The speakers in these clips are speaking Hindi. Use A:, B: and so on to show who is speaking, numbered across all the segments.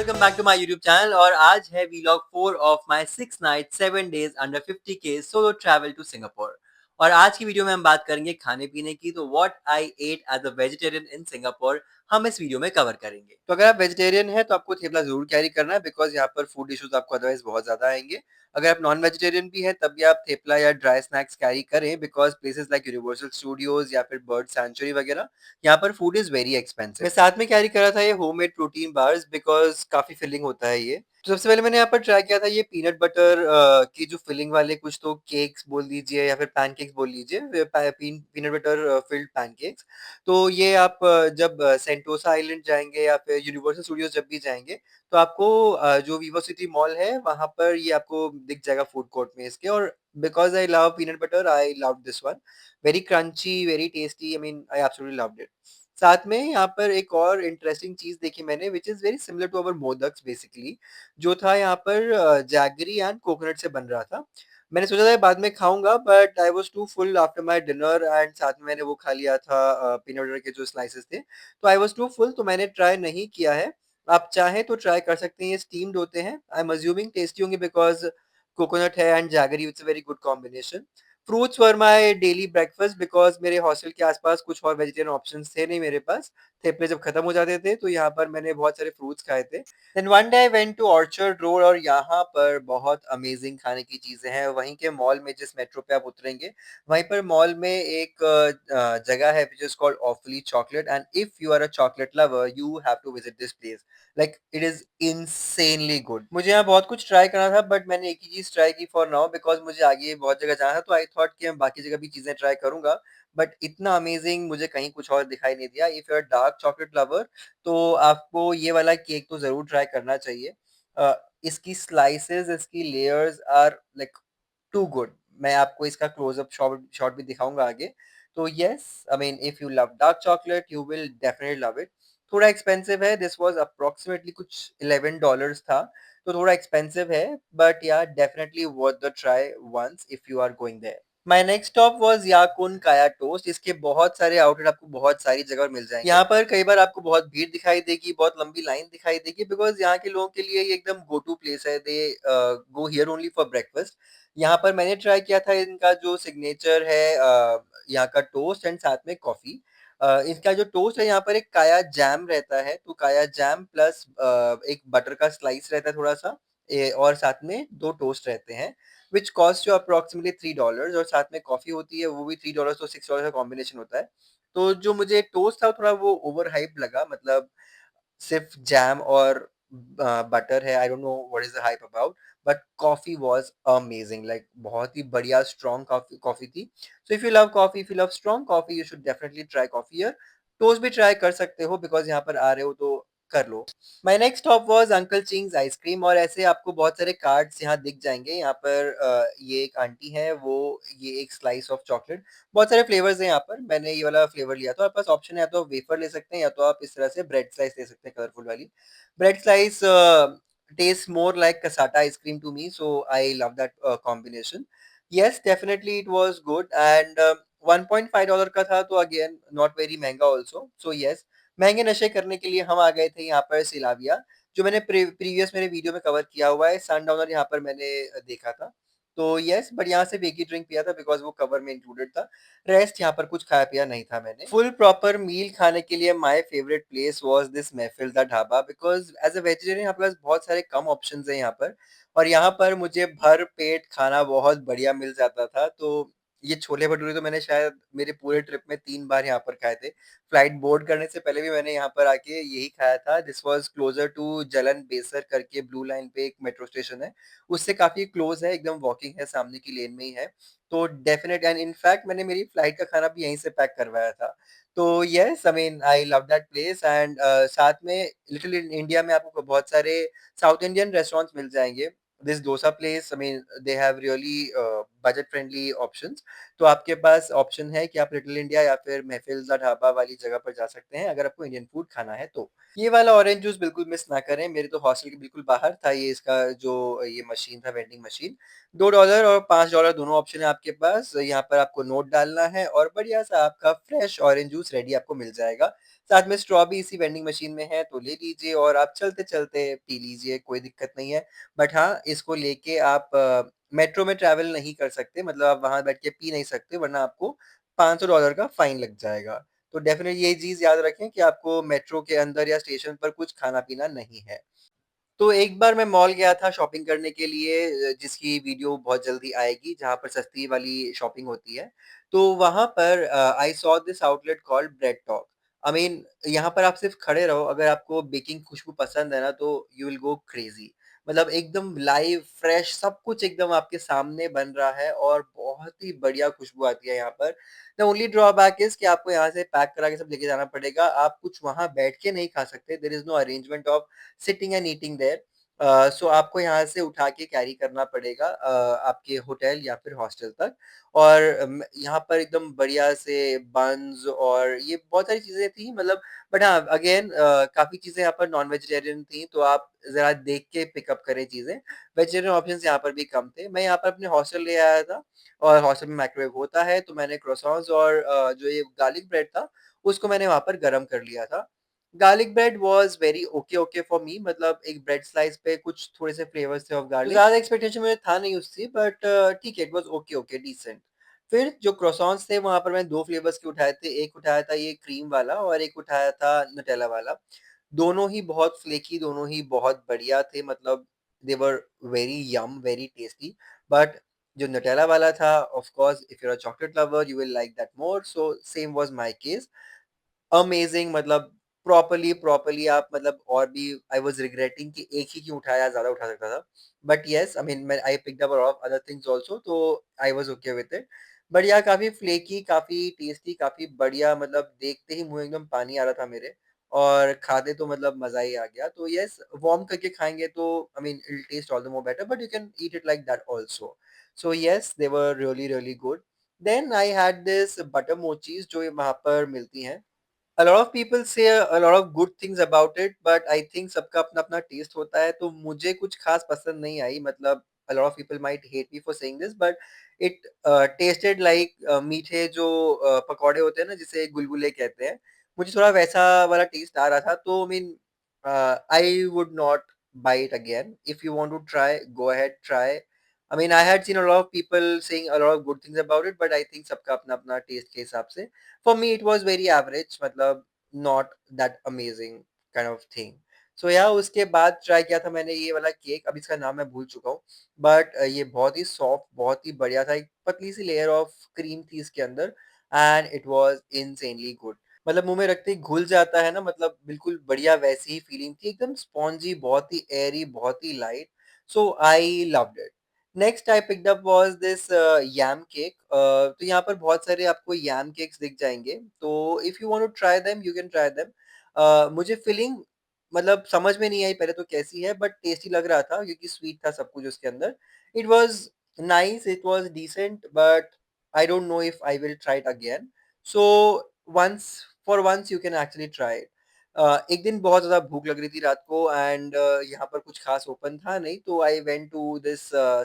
A: Welcome back to my YouTube channel और आज है vlog 4 of my 6 night 7 days under 50K solo travel to Singapore. और आज की वीडियो में हम बात करेंगे खाने पीने की। तो what I ate as a vegetarian in Singapore हम इस वीडियो में कवर करेंगे। तो अगर आप वेजिटेरियन हैं तो आपको थेपला जरूर कैरी करना है बिकॉज यहाँ पर फूड इश्यूज आपको अदरवाइज बहुत ज्यादा आएंगे। अगर आप नॉन वेजिटेरियन भी हैं तब भी आप थेपला या ड्राई स्नैक्स कैरी करें because places like universal studios या फिर बर्ड सेंचुरी वगैरह यहाँ पर फूड इज वेरी एक्सपेंसिव। मैं साथ में कैरी कर रहा था ये होममेड प्रोटीन बार्स बिकॉज काफी फिलिंग होता है ये। तो सबसे पहले मैंने यहाँ पर ट्राई किया था ये पीनट बटर की जो फिलिंग वाले कुछ तो केक्स बोल लीजिए या फिर पैनकेक्स बोल लीजिए, पीनट बटर फिल्ड पैनकेक्स। तो ये आप जब सेंटोसा आइलैंड जाएंगे या फिर यूनिवर्सल स्टूडियोज जब भी जाएंगे तो आपको जो वीवो सिटी मॉल है वहां पर ये आपको दिख जाएगा फूड कोर्ट में इसके। और because I love peanut butter I love this one, very crunchy very tasty, I mean I absolutely loved it. साथ में यहाँ पर एक और इंटरेस्टिंग चीज देखी मैंने which is very similar to our modaks basically, जो था यहाँ पर जैगरी एंड कोकोनट से बन रहा था। मैंने सोचा था बाद में खाऊंगा but I was too full after my dinner and साथ में मैंने वो खा लिया था पीनट बटर के जो स्लाइसेस थे, तो आई वाज टू फुल, तो मैंने ट्राई नहीं किया है। आप चाहें तो ट्राई कर सकते हैं, ये स्टीम्ड होते हैं, आई एम अज्यूमिंग टेस्टी होंगे बिकॉज कोकोनट है and jaggery, it's a very good combination. Fruits were my daily breakfast because मेरे हॉस्टल के आसपास कुछ और वेजिटेरियन ऑप्शंस थे नहीं मेरे पास। थेपले जब खत्म हो जाते थे तो यहाँ पर मैंने बहुत सारे फ्रूट्स खाए थे। Then one day I went to Orchard Road और यहाँ पर बहुत अमेजिंग खाने की चीजें हैं। वहीं के मॉल में जिस मेट्रो पे आप उतरेंगे वहीं पर मॉल में एक जगह है which is called Awfully Chocolate and if you are a chocolate lover you have to visit this place. Like it is insanely good. मुझे यहाँ बहुत कुछ ट्राई करना था बट मैंने एक ही चीज ट्राई की फॉर नाउ बिकॉज मुझे आगे बहुत जगह जाना था, तो आई थॉट कि मैं बाकी जगह भी चीजें ट्राई करूंगा। बट इतना अमेजिंग मुझे कहीं कुछ और दिखाई नहीं दिया। If you are dark chocolate lover तो आपको ये वाला केक तो जरूर ट्राई करना चाहिए। इसकी स्लाइसेस, इसकी layers are like too good. मैं आपको इसका क्लोजअप शॉट शॉट भी दिखाऊंगा आगे। तो yes, I mean if you love dark chocolate you will definitely love it. थोड़ा एक्सपेंसिव है, दिस वाज अप्रोक्सीमेटली कुछ $11 था, तो थोड़ा एक्सपेंसिव है but yeah definitely worth the try once if you are going there. My next stop was Ya Kun kaya toast. इसके बहुत सारे आउटलेट आपको बहुत सारी जगह मिल जाएंगे। यहाँ पर कई बार आपको बहुत भीड़ दिखाई देगी, बहुत लंबी लाइन दिखाई देगी बिकॉज यहाँ के लोगों के लिए ये एकदम गो टू प्लेस है, they go here only for breakfast. यहाँ पर मैंने ट्राई किया था इनका जो सिग्नेचर है यहाँ का टोस्ट एंड साथ में कॉफी। इसका जो टोस्ट है यहाँ पर एक काया जैम रहता है, तो काया जैम प्लस एक बटर का स्लाइस रहता है थोड़ा सा, और साथ में दो टोस्ट रहते हैं विच कॉस्ट यू अप्रोक्सीमेटली $3 और साथ में कॉफी होती है वो भी $3, तो $6 का कॉम्बिनेशन होता है। तो जो मुझे टोस्ट था थोड़ा वो ओवर हाइप लगा, मतलब सिर्फ जैम और बटर है, आई don't know what is the hype about, but coffee was amazing, like बहुत ही बढ़िया स्ट्रॉन्ग कॉफी कॉफी थी। सो if you love coffee, if you love strong coffee you should definitely try coffee here. Toast भी ट्राई कर सकते हो बिकॉज यहाँ पर आ रहे हो तो कर लो। My next stop was Uncle Ching's ice cream और ऐसे आपको बहुत सारे कार्ड्स यहाँ दिख जाएंगे। यहाँ पर ये एक आंटी है, वो ये एक स्लाइस ऑफ चॉकलेट, बहुत सारे फ्लेवर्स हैं यहाँ पर, मैंने ये वाला फ्लेवर लिया था। आपके पास ऑप्शन है, या तो आप वेफर ले सकते हैं या तो आप इस तरह से ब्रेड स्लाइस ले सकते हैं, कलरफुल वाली bread slice. Test more like cassata ice cream to me, so I love that combination. Yes definitely it was good and $1.5 का था, तो अगेन नॉट वेरी महंगा ऑल्सो। सो यस, महंगे नशे करने के लिए हम आ गए थे यहाँ पर सिलाविया, जो मैंने प्रीवियस मेरे वीडियो में कवर किया हुआ है। सनडाउनर यहाँ पर मैंने देखा था। तो यस, बट यहाँ सिर्फ एक ही ड्रिंक पिया था बिकॉज वो कवर में इंक्लूडेड था, रेस्ट यहाँ पर कुछ खाया पिया नहीं था मैंने। फुल प्रॉपर मील खाने के लिए my favourite place was this Mehfil Da Dhaba because as a vegetarian आपके पास बहुत सारे कम ऑप्शंस हैं यहाँ पर, और यहाँ पर मुझे भर पेट खाना बहुत बढ़िया मिल जाता था। तो ये छोले भटूरे तो मैंने शायद मेरे पूरे ट्रिप में 3 बार यहाँ पर खाए थे। फ्लाइट बोर्ड करने से पहले भी मैंने यहाँ पर आके यही खाया था। दिस वाज क्लोजर टू जलन बेसर करके ब्लू लाइन पे एक मेट्रो स्टेशन है, उससे काफी क्लोज है, एकदम वॉकिंग है, सामने की लेन में ही है। तो डेफिनेट एंड इनफैक्ट मैंने मेरी फ्लाइट का खाना भी यहीं से पैक करवाया था। तो yes, I mean I love that place and साथ में लिटिल इंडिया में आपको बहुत सारे साउथ इंडियन रेस्टोरेंट्स मिल जाएंगे। This dosa place, I mean they have really budget friendly options. तो आपके पास ऑप्शन है कि आप लिटिल इंडिया या फिर महफिल दा ढाबा वाली जगह पर जा सकते हैं अगर आपको इंडियन फूड खाना है तो। ये वाला ऑरेंज जूस बिल्कुल मिस ना करें, मेरे तो हॉस्टल के बिल्कुल बाहर था ये, इसका जो ये मशीन था, वेंडिंग मशीन। $2 और $5 दोनों ऑप्शन है आपके पास। यहाँ पर आपको नोट डालना है और बढ़िया सा आपका फ्रेश ऑरेंज जूस रेडी आपको मिल जाएगा। साथ में स्ट्रॉ भी इसी वेंडिंग मशीन में है, तो ले लीजिए और आप चलते-चलते पी लीजिए, कोई दिक्कत नहीं है। बट हाँ, इसको लेके आप मेट्रो में ट्रैवल नहीं कर सकते, मतलब आप वहाँ बैठ के पी नहीं सकते, वरना आपको $500 का फाइन लग जाएगा। तो डेफ़िनेटली ये चीज़ याद रखें कि आपको मेट्रो के अंदर या स्टेशन पर कुछ खाना-पीना नहीं है। तो एक बार मैं मॉल गया था शॉपिंग करने के लिए, जिसकी वीडियो बहुत जल्दी आएगी, जहाँ पर सस्ती वाली शॉपिंग होती है। तो वहाँ पर I saw this outlet called bread talk. I mean यहाँ पर आप सिर्फ़ खड़े रहो, अगर आपको बेकिंग खुशबू पसंद है ना, तो यू विल गो क्रेज़ी। मतलब एकदम लाइव, फ्रेश सब कुछ एकदम आपके सामने बन रहा है और बहुत ही बढ़िया खुशबू आती है यहाँ पर। द ओनली ड्रॉबैक इज़ कि आपको यहाँ से पैक करा के सब लेके जाना पड़ेगा। आप कुछ वहाँ बैठ के नहीं खा सकते। There is no arrangement of sitting and eating there. So आपको यहाँ से उठा के कैरी करना पड़ेगा आपके होटल या फिर हॉस्टल तक। और यहाँ पर एकदम बढ़िया से बन्स और ये बहुत सारी चीज़ें थी, मतलब बट हाँ, अगेन काफ़ी चीज़ें यहाँ पर नॉन वेजिटेरियन थी, तो आप ज़रा देख के पिकअप करें चीज़ें। वेजिटेरियन ऑप्शंस यहाँ पर भी कम थे। मैं यहाँ पर अपने हॉस्टल ले आया था और हॉस्टल में माइक्रोवेव होता है, तो मैंने क्रोसॉन्स और जो ये गार्लिक ब्रेड था, उसको मैंने वहाँ पर गरम कर लिया था। Garlic bread was very okay for me, मतलब एक ब्रेड स्लाइस पे कुछ थोड़े से फ्लेवर्स थे ऑफ गार्लिक। ज़्यादा एक्सपेक्टेशन मुझे था नहीं उससे, बट ठीक है, इट वाज़ ओके डिसेंट। फिर जो क्रोसॉन्स थे वहाँ पर मैंने 2 फ्लेवर्स के उठाए थे। एक उठाया था ये क्रीम वाला और एक उठाया था नटेला वाला। दोनों ही बहुत फ्लेकी, दोनों ही बहुत बढ़िया थे, मतलब they were very yum, very tasty. But जो नटेला वाला था, of course if you are a chocolate lover you will like that more, so same was my case. Amazing, मतलब प्रॉपर्ली प्रॉपर्ली आप, मतलब और भी आई वाज़ रिग्रेटिंग कि एक ही क्यों उठाया, ज़्यादा उठा सकता था। बट येस, आई मीन मैं I picked up a lot of other things also, तो I was okay with it. But yeah काफ़ी फ्लेकी, काफ़ी टेस्टी, काफ़ी बढ़िया, मतलब देखते ही मुँह एकदम पानी आ रहा था मेरे और खाते तो मतलब मज़ा ही आ गया। तो येस, वार्म करके खाएँगे तो I mean it will taste all the more better, but you can eat it like that also. So yes, they were really good. Then I had this butter mochis जो ये वहाँ पर मिलती हैं। A lot of people say a lot of good things about it, but I think सबका अपना-अपना टेस्ट होता है, तो मुझे कुछ खास पसंद नहीं आई, मतलब a lot of people might hate me for saying this, but it tasted like मीठे जो पकौड़े होते हैं ना, जिसे गुलगुले कहते हैं, मुझे थोड़ा वैसा वाला टेस्ट आ रहा था, तो I mean I would not buy it again. If you want to try, go ahead, try. I mean, I had seen a lot of people saying a lot of good things about it, but I think सबका अपना-अपना टेस्ट के हिसाब से। For me it was very average, मतलब not that amazing kind of thing. So yeah, उसके बाद ट्राई किया था मैंने ये वाला केक, अब इसका नाम मैं भूल चुका हूँ, बट ये बहुत ही सॉफ्ट, बहुत ही बढ़िया था, एक पतली सी लेयर ऑफ क्रीम थी इसके अंदर and it was insanely good. मतलब मुंह में रखते ही घुल जाता है ना, मतलब बिल्कुल बढ़िया वैसी ही फीलिंग थी, एकदम स्पॉन्जी, बहुत ही एयरी, बहुत ही light. So I loved it. Next I picked up was this yam cake. तो यहाँ पर बहुत सारे आपको यम केक्स दिख जाएंगे, तो if you want to try them you can try them. मुझे फीलिंग मतलब समझ में नहीं आई पहले तो कैसी है, बट टेस्टी लग रहा था क्योंकि स्वीट था सब कुछ उसके अंदर। It was nice, it was decent, but I don't know if I will try it again. So once for once you can actually try it. एक दिन बहुत ज़्यादा भूख लग रही थी रात को एंड यहाँ पर कुछ खास ओपन था नहीं, तो आई वेंट टू दिस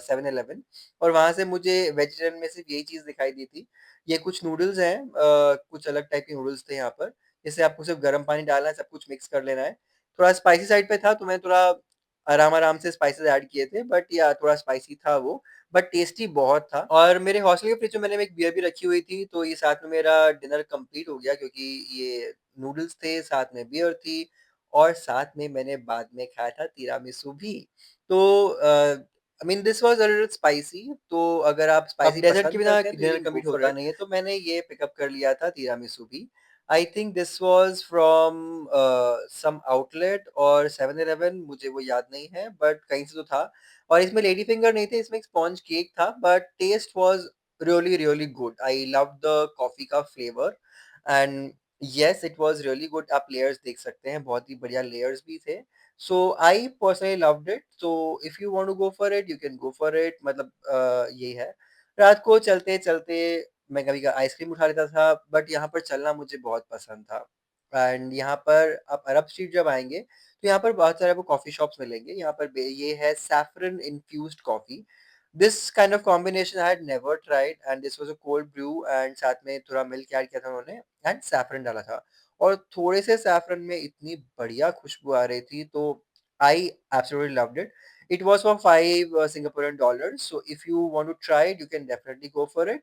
A: 7-Eleven और वहाँ से मुझे वेजिटेरियन में सिर्फ यही चीज़ दिखाई दी थी। ये कुछ नूडल्स हैं, कुछ अलग टाइप के नूडल्स थे यहाँ पर, जिससे आपको सिर्फ गर्म पानी डालना है, सब कुछ मिक्स कर लेना है। थोड़ा स्पाइसी साइड पे था, तो मैंने थोड़ा आराम-आराम से स्पाइसेस ऐड किए थे, बट या थोड़ा स्पाइसी था वो, बट टेस्टी बहुत था। और मेरे हॉस्टल के फ्रिज में मैंने एक बियर भी रखी हुई थी, तो ये साथ में मेरा डिनर कंप्लीट हो गया क्योंकि ये नूडल्स थे, साथ में बियर थी और साथ में मैंने बाद में खाया था तिरामिसू भी। तो I mean this was a little spicy, तो अगर आप स्पाइसी डेज़र्ट के
B: पसंद
A: बिना
B: करते हैं तो you
A: dinner
B: can go
A: complete
B: for
A: होता
B: इट।
A: नहीं है, तो मैंने ये पिकअप कर लिया था तिरामिसू भी। I think this was from some outlet और 7-Eleven, मुझे वो याद नहीं है, बट कहीं से तो था। और इसमें लेडी फिंगर नहीं थे, इसमें एक स्पॉन्ज केक था, but taste was really good. I love the coffee का flavour and yes, it was really good. आप लेयर्स देख सकते हैं, बहुत ही बढ़िया लेयर्स भी थे। So I personally loved it, so if you want to go for it, you can go for it, मतलब यही है। रात को चलते-चलते मैं कभी आइसक्रीम उठा लेता था, बट यहाँ पर चलना मुझे बहुत पसंद था। एंड यहाँ पर आप अरब स्ट्रीट जब आएँगे, तो यहाँ पर बहुत सारे आपको कॉफ़ी शॉप्स मिलेंगे। यहाँ पर ये है saffron infused coffee. This kind of combination I had never tried and this was a cold brew and साथ में थोड़ा मिल्क ऐड किया था उन्होंने एंड सैफरन डाला था। और थोड़े से सैफरन में इतनी बढ़िया खुशबू आ रही थी, तो I absolutely loved it. It was for 5 Singaporean dollars. So if you want to try it, you can definitely go for it.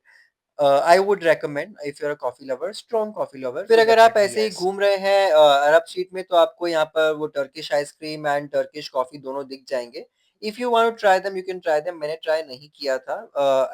A: I would recommend if you're a coffee lover, strong coffee lover. फिर
B: So
A: अगर आप
B: definitely
A: ऐसे ही
B: yes.
A: घूम रहे हैं अरब स्ट्रीट में, तो आपको यहाँ पर वो Turkish ice cream and Turkish coffee दोनों दिख जाएंगे. If you want to try them, you can try them. मैंने ट्राई नहीं किया था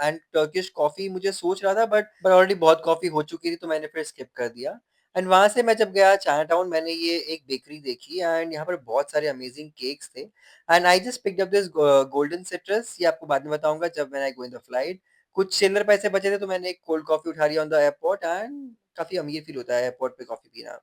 A: एंड टर्किश कॉफी मुझे सोच रहा था, बट ऑलरेडी बहुत कॉफी हो चुकी थी, तो मैंने फिर स्किप कर दिया. एंड वहां से मैं जब गया चाइना टाउन, मैंने ये एक बेकरी देखी एंड यहाँ पर बहुत सारे अमेजिंग केक्स थे. And I just picked up this golden citrus. ये आपको बाद में बताऊंगा जब मैंने गो इन द फ्लाइट. कुछ चिल्लर पैसे बचे थे, तो मैंने एक कोल्ड कॉफी उठा लिया ऑन द एयरपोर्ट एंड काफी अमीर फील होता है एयरपोर्ट पे कॉफी पीना.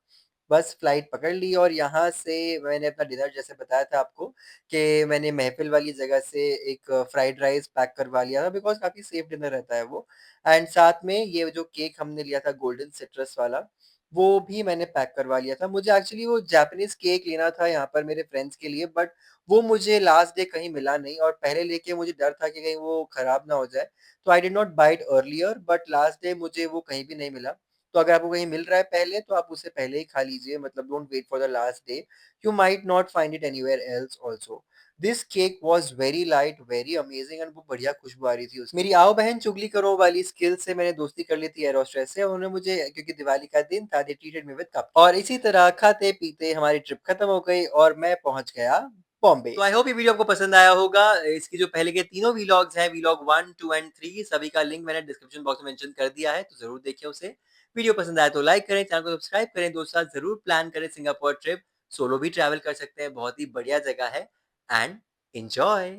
A: बस फ्लाइट पकड़ ली और यहाँ से मैंने अपना डिनर जैसे बताया था आपको कि मैंने महफिल वाली जगह से एक फ्राइड राइस पैक करवा लिया था, बिकॉज काफी सेफ डिनर रहता है वो. एंड साथ में ये जो केक हमने लिया था गोल्डन सिट्रस वाला, वो भी मैंने पैक करवा लिया था. मुझे एक्चुअली वो जापानीज केक लेना था यहाँ पर मेरे फ्रेंड्स के लिए, बट वो मुझे लास्ट डे कहीं मिला नहीं, और पहले लेके मुझे डर था कि कहीं वो खराब ना हो जाए. तो I did not buy it earlier, but last day मुझे वो कहीं भी नहीं मिला. तो अगर आपको कहीं मिल रहा है पहले, तो आप उसे पहले ही खा लीजिए, मतलब don't wait for the last day. You might not find it anywhere else also. This cake was very light, very amazing and वो बढ़िया खुशबू आ रही थी उसकी. मेरी आओ बहन चुगली करो वाली स्किल से मैंने दोस्ती कर ली थी एयर होस्टेस से. उन्होंने मुझे, क्योंकि दिवाली का दिन था, they treated me with cup. और इसी तरह खाते पीते हमारी ट्रिप खत्म हो गई और मैं पहुंच गया बॉम्बे. तो आई होप ये वीडियो आपको पसंद आया होगा. इसकी जो पहले के तीनों व्लॉग्स हैं, व्लॉग 1, 2 एंड 3, सभी का लिंक मैंने डिस्क्रिप्शन बॉक्स में मेंशन कर दिया है, तो जरूर देखिए उसे. वीडियो पसंद आया तो लाइक करें, चैनल को सब्सक्राइब करें, दोस्तों के साथ जरूर प्लान करें सिंगापुर ट्रिप. सोलो भी ट्रैवल कर सकते हैं, बहुत ही बढ़िया जगह है. And enjoy.